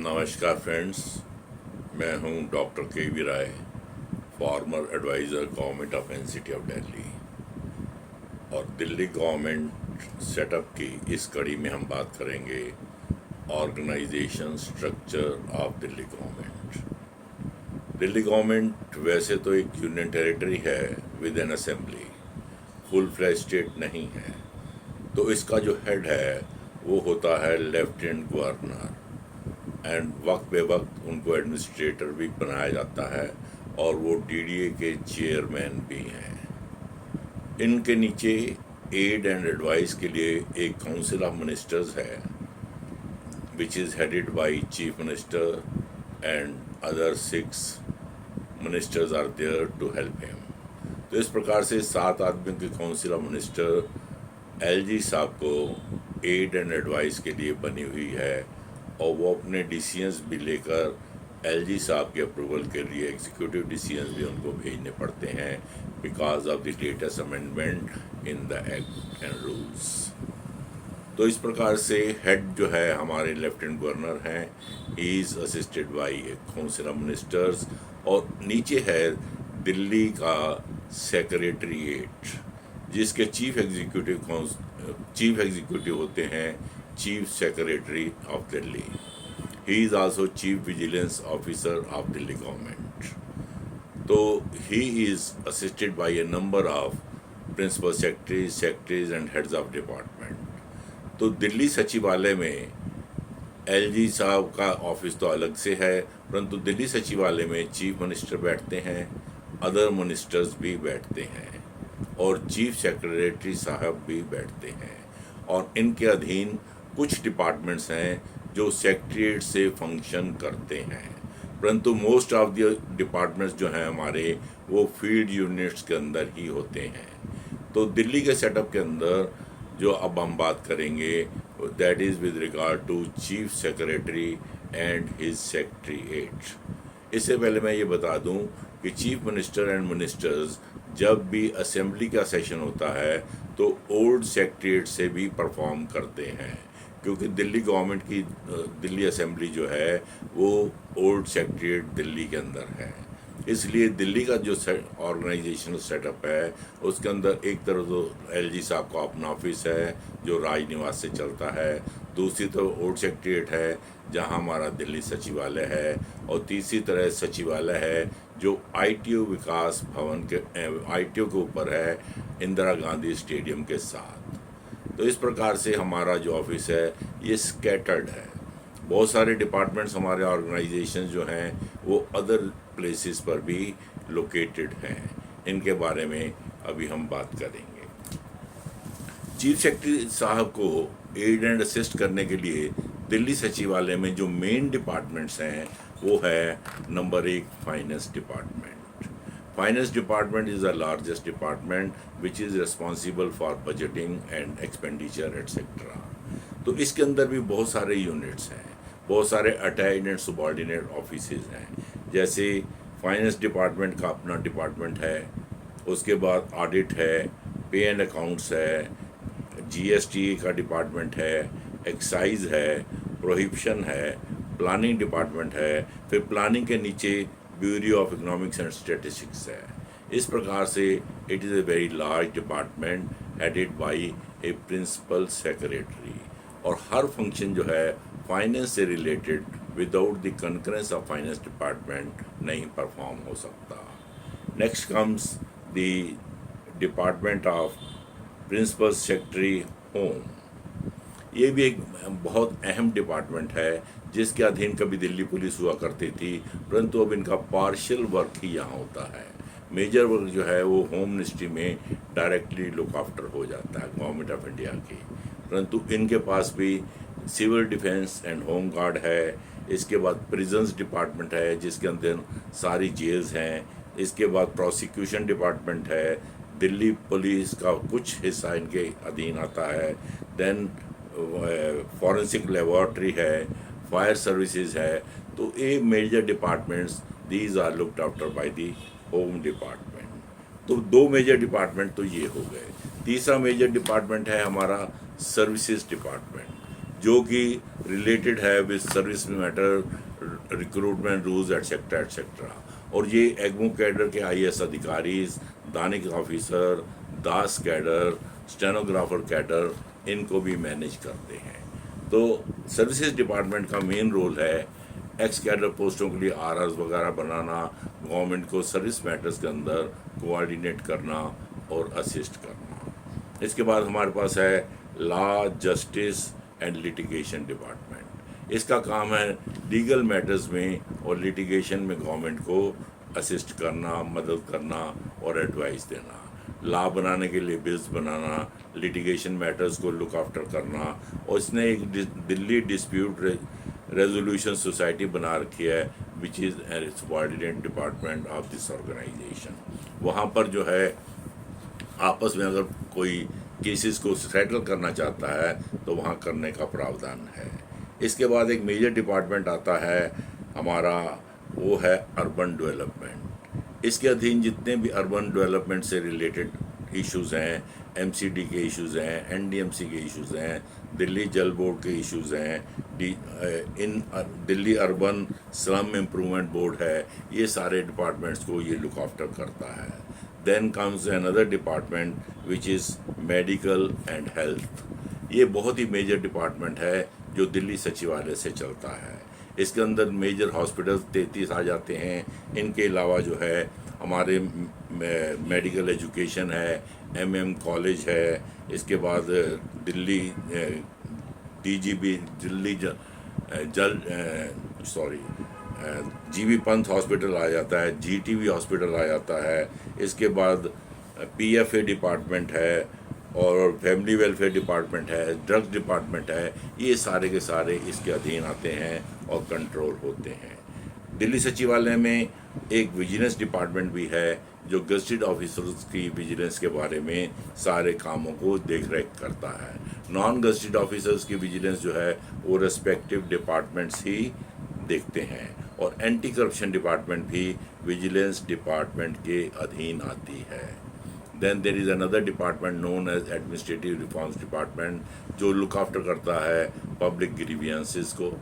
नमस्कार फ्रेंड्स, मैं हूं doctor K V Rai, former adviser government of NCT of Delhi. और दिल्ली गवर्नमेंट सेटअप की इस कड़ी में हम बात करेंगे organisation structure of Delhi government. Delhi government वैसे तो एक यूनियन टेरिटरी है with an assembly, full flash state नहीं है। तो इसका जो हेड है वो होता है लेफ्टिनेंट गवर्नर, एंड वक्त बे वक्त उनको एडमिनिस्ट्रेटर भी बनाया जाता है और वो डीडीए के चेयरमैन भी हैं। इनके नीचे एड एंड एडवाइस के लिए एक काउंसिल ऑफ मिनिस्टर्स है which is headed by chief minister and other 6 ministers are there to help him. तो इस प्रकार से 7 आदमियों की काउंसिल ऑफ मिनिस्टर एलजी साहब को एड एंड एडवाइस के लिए बनी हुई है और वो अपने डिसीजंस भी लेकर एलजी साहब के अप्रूवल के लिए एग्जीक्यूटिव डिसीजंस भी उनको भेजने पड़ते हैं because of the latest amendment in the act and rules. तो इस प्रकार से हेड जो है हमारे लेफ्टिनेंट गवर्नर हैं, ही is assisted bye council of ministers, और नीचे है दिल्ली का सेक्रेटरीट जिसके चीफ एग्जीक्यूटिव होते हैं chief secretary of Delhi. He is also chief vigilance officer of Delhi government. तो he is assisted by a number of principal secretaries and heads of department. तो दिल्ली सचिवालय में एलजी साहब का ऑफिस तो अलग से है, परंतु दिल्ली सचिवालय में चीफ मिनिस्टर बैठते हैं, अदर मिनिस्टर्स भी बैठते हैं और चीफ सेक्रेटरी साहब भी बैठते हैं। और इनके अधीन कुछ डिपार्टमेंट्स हैं जो सेक्रेटरीट से फंक्शन करते हैं, परंतु मोस्ट ऑफ द डिपार्टमेंट्स जो हैं हमारे वो फील्ड यूनिट्स के अंदर ही होते हैं। तो दिल्ली के सेटअप के अंदर जो अब हम बात करेंगे that is with regard to chief secretary and his secretariat. इससे पहले मैं ये बता दूं कि चीफ मिनिस्टर एंड मिनिस्टर्स जब भी असेंबली का सेशन होता है तो ओल्ड सेक्रेटरीट से भी परफॉर्म करते हैं, क्योंकि दिल्ली गवर्नमेंट की दिल्ली असेंबली जो है वो ओल्ड सेक्रेटरीट दिल्ली के अंदर है। इसलिए दिल्ली का जो ऑर्गेनाइजेशनल सेटअप है उसके अंदर एक तरफ तो एलजी साहब का अपना ऑफिस है जो राजनिवास से चलता है, दूसरी तरफ ओल्ड सेक्रेटरीट है जहां हमारा दिल्ली सचिवालय है, और तीसरी तरह सचिवालय है जो आईटीओ विकास भवन के आईटीओ के ऊपर है इंदिरा गांधी स्टेडियम के साथ। तो इस प्रकार से हमारा जो ऑफिस है ये स्कैटर्ड है। बहुत सारे डिपार्टमेंट्स हमारे ऑर्गेनाइजेशन जो हैं वो अदर प्लेसेस पर भी लोकेटेड हैं। इनके बारे में अभी हम बात करेंगे। चीफ सेक्रेटरी साहब को एड एंड असिस्ट करने के लिए दिल्ली सचिवालय में जो मेन डिपार्टमेंट्स हैं वो है number 1 finance department. Finance department is the largest department which is responsible for budgeting and expenditure etcetera. तो इसके अंदर भी बहुत सारे यूनिट्स हैं, बहुत सारे अटैच्ड एंड सुबॉर्डिनेट ऑफिसेज हैं। जैसे फाइनेंस डिपार्टमेंट का अपना डिपार्टमेंट है, उसके बाद ऑडिट है, पे एंड अकाउंट्स है, जीएसटी का डिपार्टमेंट है, एक्साइज है, प्रोहिबिशन है, प्लानिंग डिपार्टमेंट है, फिर प्लानिंग के नीचे bureau of economics and statistics है। इस प्रकार से it is a very large department headed by a principal secretary, और हर फंक्शन जो है फाइनेंस से related without the concurrence of finance department नहीं परफॉर्म हो सकता। Next comes the department of principal secretary home. ये भी एक बहुत अहम डिपार्टमेंट है जिसके अधीन कभी दिल्ली पुलिस हुआ करती थी, परंतु अब इनका पार्शियल वर्क ही यहाँ होता है। मेजर वर्क जो है वो होम मिनिस्ट्री में डायरेक्टली लुक आफ्टर हो जाता है गवर्नमेंट ऑफ इंडिया की, परंतु इनके पास भी civil defence and home guard है। इसके बाद प्रिजन्स डिपार्टमेंट है जिसके अंदर सारी जेल्स हैं। इसके बाद प्रोसिक्यूशन डिपार्टमेंट है, दिल्ली पुलिस का कुछ हिस्सा इनके अधीन आता है, देन फॉरेंसिक लेबॉर्ट्री है, फायर सर्विसेज है। तो ये major departments these are looked after by the home department. तो 2 मेजर डिपार्टमेंट तो ये हो गए। तीसरा मेजर डिपार्टमेंट है हमारा सर्विसेज डिपार्टमेंट। जो कि रिलेटेड है with service matter, recruitment rules etcetera etcetera. और ये एग्मो कैडर के आईएएस अधिकारी, दानिक ऑफिसर, दास कैडर, स्टेनोग्राफर कैडर, इनको भी मैनेज करते हैं। तो सर्विसेज डिपार्टमेंट का मेन रोल है एक्स कैडर पोस्टों के लिए आरआर वगैरह बनाना, गवर्नमेंट को सर्विस मैटर्स के अंदर कोऑर्डिनेट करना और असिस्ट करना। इसके बाद हमारे पास है law, justice and litigation department. इसका काम है लीगल मैटर्स में और लिटिगेशन में गवर्नमेंट को असिस्ट करना, मदद करना और एडवाइस देना। लॉ बनाने के लिए बिल्स बनाना, लिटिगेशन मैटर्स को लुक आफ्टर करना। और इसने एक दिल्ली डिस्प्यूट रेजोल्यूशन सोसाइटी बना रखी है which is a subordinate department of this organisation. वहाँ पर जो है आपस में अगर कोई केसेस को सेटल करना चाहता है तो वहाँ करने का प्रावधान है। इसके बाद एक मेजर डिपार्टमेंट आता है हमारा, वो है अर्बन डेवलपमेंट। इसके अधीन जितने भी अर्बन डेवलपमेंट से रिलेटेड इश्यूज़ हैं, एमसीडी के इश्यूज़ हैं, एनडीएमसी के इश्यूज़ हैं, दिल्ली जल बोर्ड के इश्यूज़ हैं, Delhi urban slum improvement board है, ये सारे डिपार्टमेंट्स को ये लुक आफ्टर करता है। Then comes another department which is medical and health. ये बहुत ही मेजर डिपार्टमेंट है जो दिल्ली सचिवालय से चलता है। इसके अंदर मेजर हॉस्पिटल 33 आ जाते हैं। इनके अलावा जो है हमारे मेडिकल एजुकेशन है, एमएम कॉलेज है। इसके बाद Delhi DGB Delhi GB Pant hospital आ जाता है, जीटीबी हॉस्पिटल आ जाता है। इसके बाद पीएफए डिपार्टमेंट है और फैमिली वेलफेयर डिपार्टमेंट है, ड्रग्स डिपार्टमेंट है। ये सारे के सारे इसके अधीन आते हैं और कंट्रोल होते हैं। दिल्ली सचिवालय में एक विजिलेंस डिपार्टमेंट भी है जो गजेटेड ऑफिसर्स की विजिलेंस के बारे में सारे कामों को देख रेख करता है। नॉन गजेटेड ऑफिसर्स की विजिलेंस जो है वो रेस्पेक्टिव डिपार्टमेंट्स ही देखते हैं। और एंटी करप्शन डिपार्टमेंट भी विजिलेंस डिपार्टमेंट के अधीन आती है। Then there is another department known as administrative reforms department, जो लुक आफ्टर करता है पब्लिक ग्रीवियंसेस को।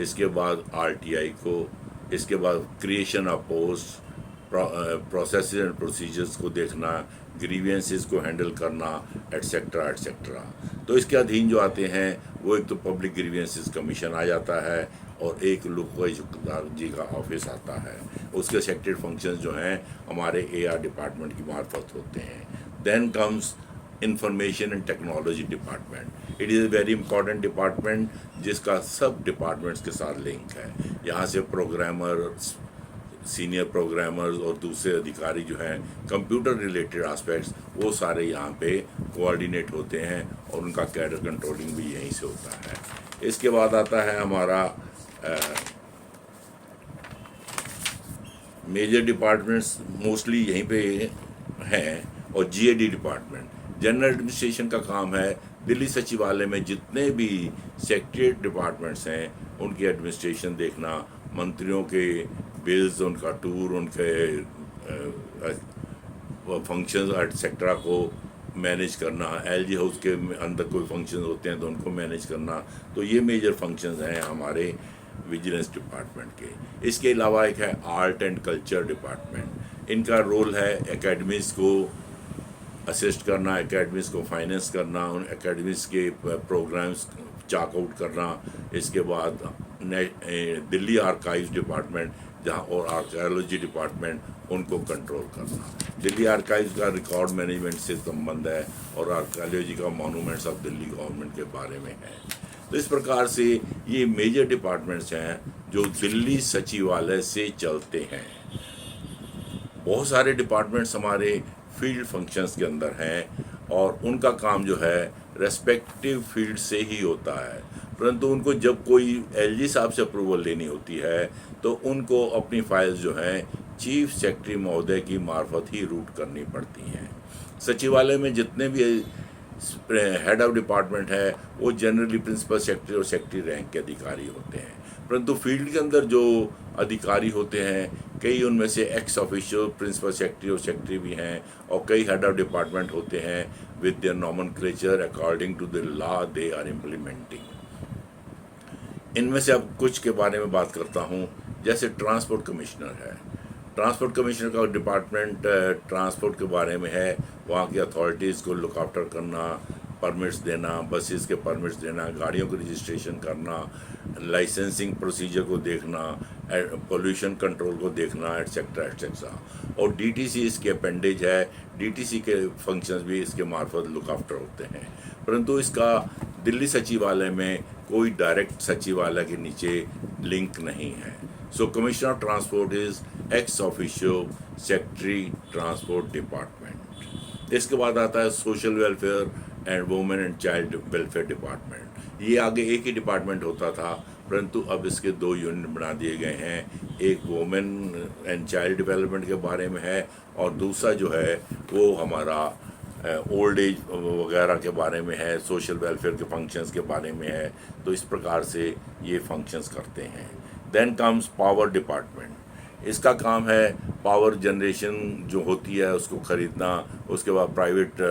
इसके बाद आरटीआई को। इसके बाद creation of post, process and procedures को देखना, ग्रीवियंसेस को हैंडल करना, एटसेट्रा एटसेट्रा। तो इसके अधीन जो आते हैं वो एक तो पब्लिक ग्रीवियंसेस कमीशन आ जाता है और एक लोकवायुक्त जी का ऑफिस आता है। उसके सेक्रेटरी फंक्शंस जो हैं हमारे एआर डिपार्टमेंट की मार्फत होते हैं। Then comes information and technology department. It is a very important department जिसका सब डिपार्टमेंट्स के साथ लिंक है। यहाँ से प्रोग्रामर, सीनियर प्रोग्रामर्स और दूसरे अधिकारी जो हैं कंप्यूटर रिलेटेड एस्पेक्ट्स, वो सारे यहाँ पे कोऑर्डिनेट होते हैं और उनका कैडर कंट्रोलिंग भी यहीं से होता है। इसके बाद आता है हमारा मेजर डिपार्टमेंट्स मोस्टली यहीं पे हैं। और जीएडी डिपार्टमेंट जनरल एडमिनिस्ट्रेशन का काम है दिल्ली सचिवालय में जितने भी सेक्रेटरीट डिपार्टमेंट्स हैं उनकी एडमिनिस्ट्रेशन देखना, मंत्रियों के बिल्स, उनका टूर, उनके फंक्शंस एटसेट्रा को मैनेज करना, एलजी हाउस के अंदर कोई फंक्शन होते हैं तो उनको मैनेज करना। तो ये मेजर फंक्शंस हैं हमारे विजिलेंस डिपार्टमेंट के। इसके अलावा एक है आर्ट एंड कल्चर डिपार्टमेंट। इनका रोल है एकेडमीज़ को असिस्ट करना, एकेडमीज़ को फाइनेंस करना, उन एकेडमीज़ के प्रोग्राम्स चाक आउट करना। इसके बाद दिल्ली आर्काइव्स डिपार्टमेंट जहाँ और आर्कियोलॉजी डिपार्टमेंट, उनको कंट्रोल करना। दिल्ली आर्काइव्स का रिकॉर्ड मैनेजमेंट से संबंध है और आर्कियोलॉजी का मॉन्यूमेंट्स ऑफ दिल्ली गवर्नमेंट के बारे में है। तो इस प्रकार से ये मेजर डिपार्टमेंट्स हैं जो दिल्ली सचिवालय से चलते हैं। बहुत सारे डिपार्टमेंट्स हमारे फील्ड फंक्शंस के अंदर हैं और उनका काम जो है रेस्पेक्टिव फील्ड से ही होता है, परंतु उनको जब कोई एलजी साहब से अप्रूवल लेनी होती है तो उनको अपनी फाइल्स जो हैं चीफ सेक्रेटरी महोदय की मार्फत ही रूट करनी पड़ती हैं। सचिवालय में जितने भी हेड ऑफ डिपार्टमेंट है वो जनरली प्रिंसिपल सेक्रेटरी और सेक्रेटरी रैंक के अधिकारी होते हैं, परंतु फील्ड के अंदर जो अधिकारी होते हैं कई उनमें से एक्स ऑफिशियल प्रिंसिपल सेक्रेटरी और सेक्रेटरी भी हैं और कई हेड ऑफ डिपार्टमेंट होते हैं with their nomenclature according to the law they are implementing. इनमें से अब कुछ के बारे में बात करता हूँ। जैसे ट्रांसपोर्ट कमिश्नर है। ट्रांसपोर्ट कमिश्नर का डिपार्टमेंट ट्रांसपोर्ट के बारे में है। वहाँ की अथॉरिटीज़ को लुक आफ्टर करना, परमिट्स देना, बसेस के परमिट्स देना, गाड़ियों को रजिस्ट्रेशन करना, लाइसेंसिंग प्रोसीजर को देखना, पोल्यूशन कंट्रोल को देखना, एटसेट्रा एटसेट्रा। और डीटीसी इसके अपेंडेज है। डीटीसी के फंक्शंस भी इसके मार्फत लुक आफ्टर होते हैं। परंतु इसका दिल्ली सचिवालय में कोई डायरेक्ट सचिवालय के नीचे लिंक नहीं है। So commissioner of transport is ex officio secretary transport department. इसके बाद आता है social welfare and women and child welfare department. ये आगे एक ही डिपार्टमेंट होता था, परंतु अब इसके 2 यूनिट बना दिए गए हैं। एक वुमेन एंड चाइल्ड डेवलपमेंट के बारे में है और दूसरा जो है वो हमारा ओल्ड एज वगैरह के बारे में है, सोशल वेलफेयर के फंक्शंस के बारे में है। तो इस प्रकार से ये फंक्शंस करते हैं। Then comes power department. इसका काम है पावर जनरेशन जो होती है उसको ख़रीदना, उसके बाद प्राइवेट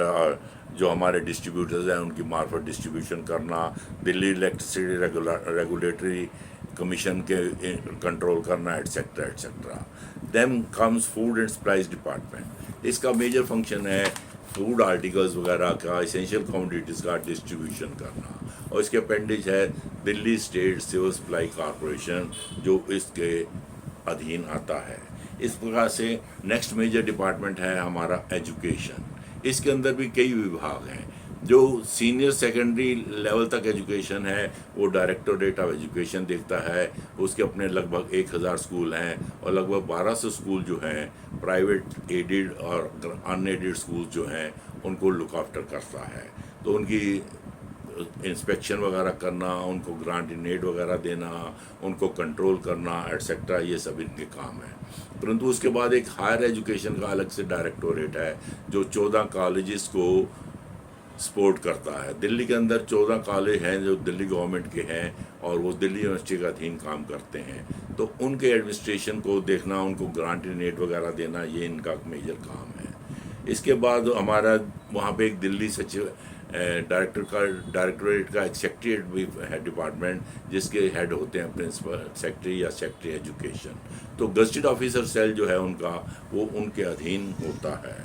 जो हमारे डिस्ट्रीब्यूटर्स हैं उनकी मार्फत डिस्ट्रीब्यूशन करना, दिल्ली इलेक्ट्रिसिटी रेगुलेटरी कमीशन के कंट्रोल करना, etcetera etcetera. Then comes food and supplies department. इसका मेजर फंक्शन है फूड आर्टिकल्स वगैरह का, एसेंशियल कमोडिटीज़ का डिस्ट्रीब्यूशन करना। और इसके अपेंडिज है Delhi state civil supply corporation जो इसके अधीन आता है। इस प्रकार से नेक्स्ट मेजर डिपार्टमेंट है हमारा एजुकेशन। इसके अंदर भी कई विभाग हैं। जो सीनियर सेकेंडरी लेवल तक एजुकेशन है वो डायरेक्टोरेट ऑफ एजुकेशन देखता है। उसके अपने लगभग 1000 स्कूल हैं और लगभग 1200 स्कूल जो हैं प्राइवेट एडेड और अनएडेड स्कूल जो हैं उनको लुक आफ्टर करता है। तो उनकी इंस्पेक्शन वगैरह करना, उनको ग्रांट इन एड वगैरह देना, उनको कंट्रोल करना, एटसेट्रा, ये सब इनके काम है। परंतु उसके बाद एक हायर एजुकेशन का अलग से डायरेक्टोरेट है जो 14 कॉलेजेस को सपोर्ट करता है। दिल्ली के अंदर 14 कॉलेज हैं जो दिल्ली गवर्नमेंट के हैं और वो दिल्ली यूनिवर्सिटी के अधीन काम करते हैं। तो उनके एडमिनिस्ट्रेशन को देखना, उनको ग्रांट इन एड वगैरह देना, ये इनका मेजर काम है। इसके बाद हमारा वहाँ पे एक दिल्ली सचिव डायरेक्टोरेट का एक सेक्रेटरीट भी है डिपार्टमेंट जिसके हेड होते हैं प्रिंसिपल सेक्रेटरी या सेक्रेटरी एजुकेशन। तो गजटेड ऑफिसर सेल जो है उनका वो उनके अधीन होता है।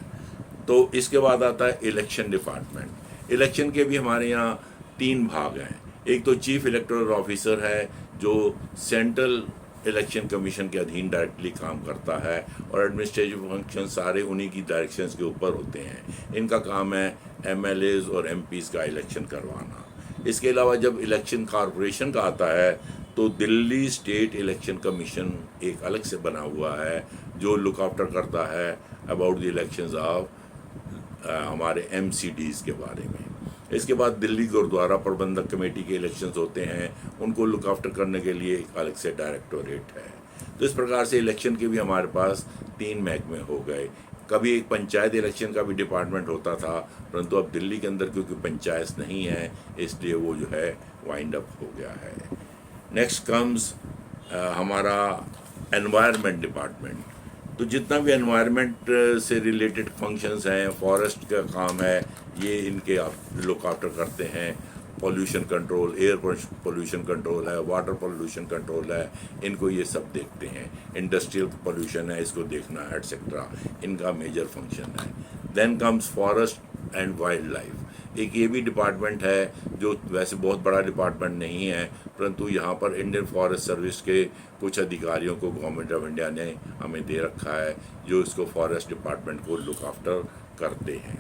तो इसके बाद आता है इलेक्शन डिपार्टमेंट। इलेक्शन के भी हमारे यहाँ 3 भाग हैं। एक तो चीफ इलेक्टोरल ऑफिसर है जो सेंट्रल इलेक्शन कमीशन के अधीन डायरेक्टली काम करता है और एडमिनिस्ट्रेटिव फंक्शन सारे उन्हीं की डायरेक्शंस के ऊपर होते हैं। इनका काम है एमएलएज और एमपीज का इलेक्शन करवाना। इसके अलावा जब इलेक्शन कॉरपोरेशन का आता है तो दिल्ली स्टेट इलेक्शन कमीशन एक अलग से बना हुआ है जो लुक आफ्टर करता है अबाउट द इलेक्शंस ऑफ हमारे एमसीडीज़ के बारे में। इसके बाद दिल्ली गुरुद्वारा प्रबंधक कमेटी के इलेक्शंस होते हैं, उनको लुक आफ्टर करने के लिए एक अलग से डायरेक्टोरेट है। तो इस प्रकार से इलेक्शन के भी हमारे पास 3 महकमे हो गए। कभी एक पंचायत इलेक्शन का भी डिपार्टमेंट होता था, परंतु अब दिल्ली के अंदर क्योंकि पंचायत नहीं है इसलिए वो जो है वाइंड अप हो गया है। नेक्स्ट कम्स हमारा एनवायरनमेंट डिपार्टमेंट। तो जितना भी एनवायरनमेंट से रिलेटेड फंक्शंस हैं, फॉरेस्ट का काम है, ये इनके लुक आफ्टर करते हैं। Pollution control, air pollution control है, वाटर पॉल्यूशन कंट्रोल है, इनको ये सब देखते हैं। इंडस्ट्रियल पॉल्यूशन है, इसको देखना, एटसेट्रा, इनका मेजर फंक्शन है। Then comes forest and wild life. एक ये भी डिपार्टमेंट है जो वैसे बहुत बड़ा डिपार्टमेंट नहीं है, परंतु यहाँ पर इंडियन फॉरेस्ट सर्विस के कुछ अधिकारियों को गवर्नमेंट ऑफ इंडिया ने हमें दे रखा है जो इसको फॉरेस्ट डिपार्टमेंट को लुक आफ्टर करते हैं।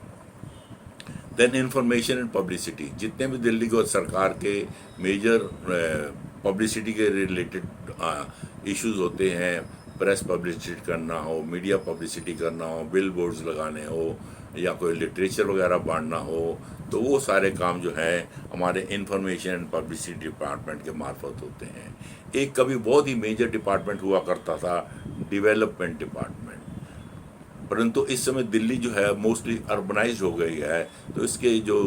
Then information and publicity. जितने भी दिल्ली को सरकार के मेजर पब्लिसिटी के रिलेटेड इश्यूज होते हैं, प्रेस पब्लिसिटी करना हो, मीडिया पब्लिसिटी करना हो, बिल बोर्ड्स लगाने हो या कोई लिटरेचर वगैरह बांटना हो, तो वो सारे काम जो है हमारे इंफॉर्मेशन एंड पब्लिसिटी डिपार्टमेंट के मार्फत होते हैं। एक कभी बहुत ही मेजर डिपार्टमेंट हुआ करता था डेवलपमेंट डिपार्टमेंट, परंतु इस समय दिल्ली जो है मोस्टली अर्बनाइज्ड हो गई है, तो इसके जो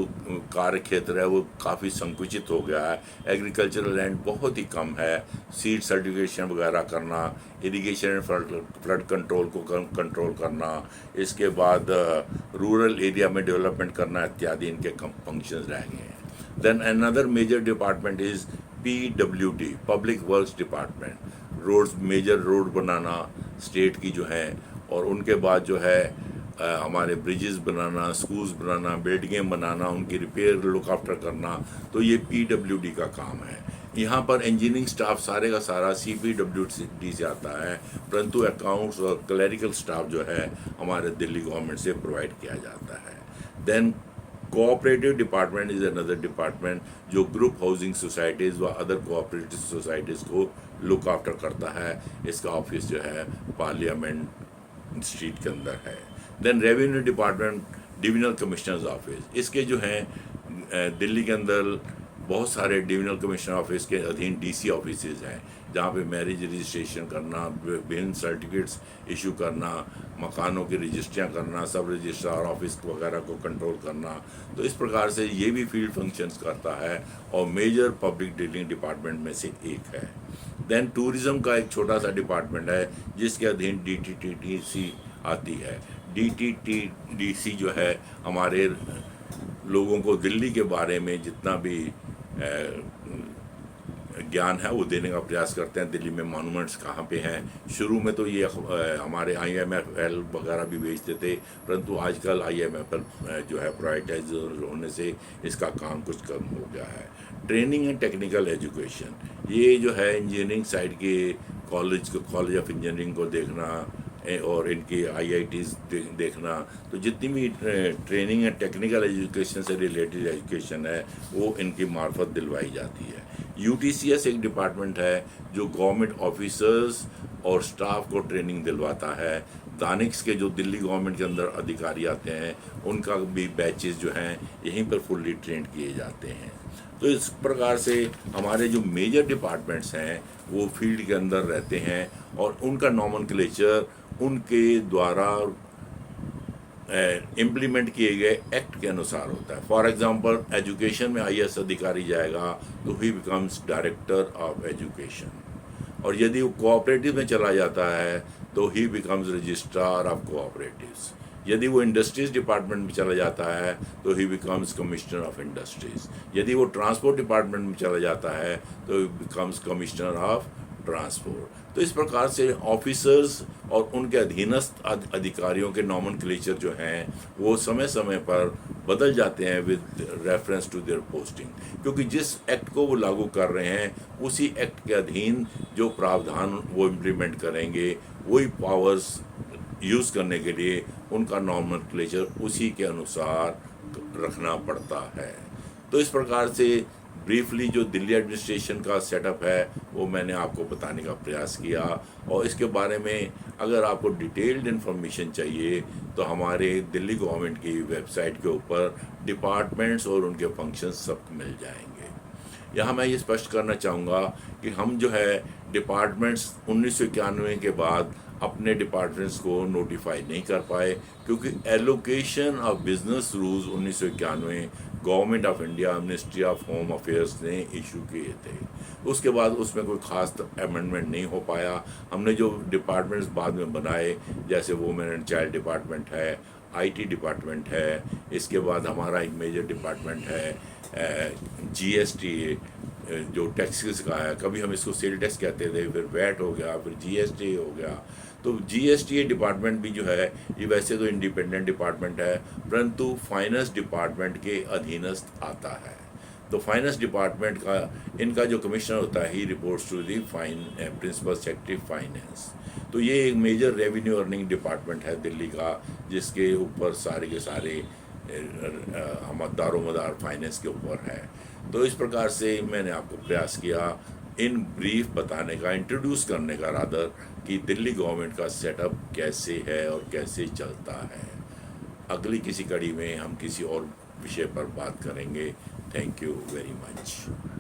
कार्य क्षेत्र है वो काफ़ी संकुचित हो गया है। एग्रीकल्चरल लैंड बहुत ही कम है। सीड सर्टिफिकेशन वगैरह करना, इरिगेशन एंड फ्लड कंट्रोल को कंट्रोल करना, इसके बाद रूरल एरिया में डेवलपमेंट करना इत्यादि इनके कम फंक्शंस रह गए हैं। Then another major department is PWD, public works department, roads, major road बनाना स्टेट की जो है, और उनके बाद जो है हमारे ब्रिजेस बनाना, स्कूल्स बनाना, बिल्डिंगें बनाना, उनकी रिपेयर, लुक आफ्टर करना, तो ये PWD का काम है। यहाँ पर इंजीनियरिंग स्टाफ सारे का सारा CPWD से आता है, परंतु अकाउंट्स और क्लरिकल स्टाफ जो है हमारे दिल्ली गवर्नमेंट से प्रोवाइड किया जाता है। Then cooperative department is another department जो ग्रुप हाउसिंग सोसाइटीज़ व अदर कोऑपरेटिव सोसाइटीज़ को लुक आफ्टर करता है। इसका ऑफिस जो है पार्लियामेंट स्ट्रीट के अंदर है। Then revenue department, divisional commissioners office, इसके जो हैं दिल्ली के अंदर बहुत सारे डिविजनल कमिश्नर ऑफिस के अधीन DC ऑफिसेज हैं, जहाँ पे मैरिज रजिस्ट्रेशन करना, विभिन्न सर्टिफिकेट्स इशू करना, मकानों की रजिस्ट्रियाँ करना, सब रजिस्ट्रार ऑफिस वगैरह को कंट्रोल करना। तो इस प्रकार से ये भी फील्ड फंक्शंस करता है और मेजर पब्लिक डीलिंग डिपार्टमेंट में से एक है। देन टूरिज़्म का एक छोटा सा डिपार्टमेंट है जिसके अधीन DTTDC आती है। DTTDC जो है हमारे लोगों को दिल्ली के बारे में जितना भी ज्ञान है वो देने का प्रयास करते हैं। दिल्ली में मॉन्यूमेंट्स कहाँ पे हैं, शुरू में तो ये हमारे IMFL वगैरह भी भेजते थे, परंतु आजकल IMFL जो है प्राइवेटाइज होने से इसका काम कुछ कम हो गया है। ट्रेनिंग एंड टेक्निकल एजुकेशन, ये जो है इंजीनियरिंग साइड के कॉलेज ऑफ इंजीनियरिंग को देखना और इनकी IITs देखना, तो जितनी भी ट्रेनिंग एंड टेक्निकल एजुकेशन से रिलेटेड एजुकेशन है वो इनकी मार्फत दिलवाई जाती है। UTCS एक डिपार्टमेंट है जो गवर्नमेंट ऑफिसर्स और स्टाफ को ट्रेनिंग दिलवाता है। दानिक्स के जो दिल्ली गवर्नमेंट के अंदर अधिकारी आते हैं उनका भी बैचेस जो हैं यहीं पर फुल्ली ट्रेंड किए जाते हैं। तो इस प्रकार से हमारे जो मेजर डिपार्टमेंट्स हैं वो फील्ड के अंदर रहते हैं और उनका नॉमेनक्लेचर उनके द्वारा इम्प्लीमेंट किए गए एक्ट के अनुसार होता है। फॉर एग्जांपल एजुकेशन में IAS अधिकारी जाएगा तो ही बिकम्स डायरेक्टर ऑफ एजुकेशन, और यदि वो कोऑपरेटिव में चला जाता है तो ही बिकम्स रजिस्ट्रार ऑफ कोऑपरेटिव्स। यदि वो इंडस्ट्रीज डिपार्टमेंट में चला जाता है तो ही बिकम्स कमिश्नर ऑफ इंडस्ट्रीज। यदि वो ट्रांसपोर्ट डिपार्टमेंट में चला जाता है तो ही बिकम्स कमिश्नर ऑफ ट्रांसपोर्ट। तो इस प्रकार से ऑफिसर्स और उनके अधीनस्थ अधिकारियों के नॉमेनक्लेचर जो हैं वो समय समय पर बदल जाते हैं with reference to their posting, क्योंकि जिस एक्ट को वो लागू कर रहे हैं उसी एक्ट के अधीन जो प्रावधान वो इम्प्लीमेंट करेंगे वही पावर्स यूज़ करने के लिए उनका नॉमेनक्लेचर उसी के अनुसार रखना पड़ता है। तो इस प्रकार से ब्रीफली जो दिल्ली एडमिनिस्ट्रेशन का सेटअप है वो मैंने आपको बताने का प्रयास किया, और इसके बारे में अगर आपको डिटेल्ड इन्फॉर्मेशन चाहिए तो हमारे दिल्ली गवर्नमेंट की वेबसाइट के ऊपर डिपार्टमेंट्स और उनके फंक्शंस सब मिल जाएंगे। यहाँ मैं ये स्पष्ट करना चाहूँगा कि हम जो है डिपार्टमेंट्स 1991 के बाद अपने डिपार्टमेंट्स को नोटिफाई नहीं कर पाए, क्योंकि allocation of business rules 1991 government of India ministry of home affairs ने इशू किए थे। उसके बाद उसमें कोई ख़ास अमेंडमेंट नहीं हो पाया। हमने जो डिपार्टमेंट्स बाद में बनाए जैसे वुमेन एंड चाइल्ड डिपार्टमेंट है, IT डिपार्टमेंट है, इसके बाद हमारा एक मेजर डिपार्टमेंट है GST जो टैक्सेस का है, कभी हम इसको सेल टैक्स कहते थे, फिर VAT हो गया, फिर GST हो गया। तो GST डिपार्टमेंट भी जो है ये वैसे तो इंडिपेंडेंट डिपार्टमेंट है, परंतु फाइनेंस डिपार्टमेंट के अधीनस्थ आता है। तो फाइनेंस डिपार्टमेंट का इनका जो कमिश्नर होता है he reports to the principal secretary finance. तो ये एक मेजर रेवेन्यू अर्निंग डिपार्टमेंट है दिल्ली का, जिसके ऊपर सारे के सारे हम दारोमदार फाइनेंस के ऊपर है। तो इस प्रकार से मैंने आपको प्रयास किया इन ब्रीफ बताने का, इंट्रोड्यूस करने का रादर, कि दिल्ली गवर्नमेंट का सेटअप कैसे है और कैसे चलता है। अगली किसी कड़ी में हम किसी और विषय पर बात करेंगे। Thank you very much.